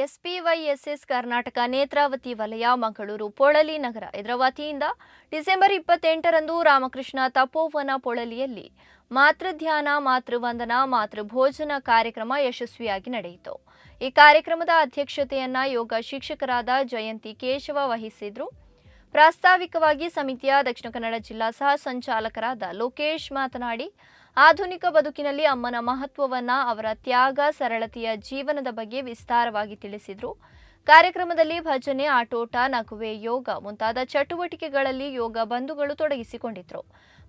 ಎಸ್ಪಿವೈಎಸ್ಎಸ್ ಕರ್ನಾಟಕ ನೇತ್ರಾವತಿ ವಲಯ ಮಂಗಳೂರು ಪೊಳಲಿ ನಗರ ಇದರ ವತಿಯಿಂದ ಡಿಸೆಂಬರ್ 28ರಂದು ರಾಮಕೃಷ್ಣ ತಪೋವನ ಪೊಳಲಿಯಲ್ಲಿ ಮಾತೃಧ್ಯಾನ ಮಾತೃವಂದನ ಮಾತೃಭೋಜನ ಕಾರ್ಯಕ್ರಮ ಯಶಸ್ವಿಯಾಗಿ ನಡೆಯಿತು. ಈ ಕಾರ್ಯಕ್ರಮದ ಅಧ್ಯಕ್ಷತೆಯನ್ನ ಯೋಗ ಶಿಕ್ಷಕರಾದ ಜಯಂತಿ ಕೇಶವ ವಹಿಸಿದ್ರು. ಪ್ರಾಸ್ತಾವಿಕವಾಗಿ ಸಮಿತಿಯ ದಕ್ಷಿಣ ಕನ್ನಡ ಜಿಲ್ಲಾ ಸಹ ಸಂಚಾಲಕರಾದ ಲೋಕೇಶ್ ಮಾತನಾಡಿ, ಆಧುನಿಕ ಬದುಕಿನಲ್ಲಿ ಅಮ್ಮನ ಮಹತ್ವವನ್ನ, ಅವರ ತ್ಯಾಗ, ಸರಳತೆಯ ಜೀವನದ ಬಗ್ಗೆ ವಿಸ್ತಾರವಾಗಿ ತಿಳಿಸಿದರು. ಕಾರ್ಯಕ್ರಮದಲ್ಲಿ ಭಜನೆ, ಆಟೋಟ, ನಗುವೆ, ಯೋಗ ಮುಂತಾದ ಚಟುವಟಿಕೆಗಳಲ್ಲಿ ಯೋಗ ಬಂಧುಗಳು ತೊಡಗಿಸಿಕೊಂಡಿದ್ರು.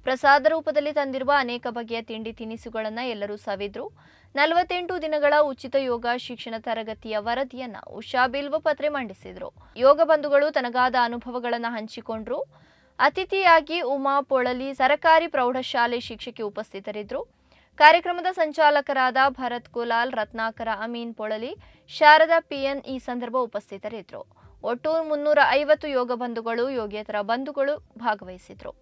ಪ್ರಸಾದ ರೂಪದಲ್ಲಿ ತಂದಿರುವ ಅನೇಕ ಬಗೆಯ ತಿಂಡಿ ತಿನಿಸುಗಳನ್ನು ಎಲ್ಲರೂ ಸವಿದ್ರು. 48 ದಿನಗಳ ಉಚಿತ ಯೋಗ ಶಿಕ್ಷಣ ತರಗತಿಯ ವರದಿಯನ್ನ ಉಷಾ ಬಿಲ್ವಪತ್ರೆ ಮಂಡಿಸಿದ್ರು. ಯೋಗ ಬಂಧುಗಳು ತನಗಾದ ಅನುಭವಗಳನ್ನು ಹಂಚಿಕೊಂಡ್ರು. ಅತಿಥಿಯಾಗಿ ಉಮಾ ಪೊಳಲಿ ಸರಕಾರಿ ಪ್ರೌಢಶಾಲೆ ಶಿಕ್ಷಕಿ ಉಪಸ್ಥಿತರಿದ್ದರು. ಕಾರ್ಯಕ್ರಮದ ಸಂಚಾಲಕರಾದ ಭರತ್ ಕುಲಾಲ್, ರತ್ನಾಕರ ಅಮೀನ್ ಪೊಳಲಿ, ಶಾರದಾ ಪಿಎನ್ ಈ ಸಂದರ್ಭ ಉಪಸ್ಥಿತರಿದ್ದರು. ಒಟ್ಟು 350 ಯೋಗ ಬಂಧುಗಳು, ಯೋಗೇತರ ಬಂಧುಗಳು ಭಾಗವಹಿಸಿದ್ರು.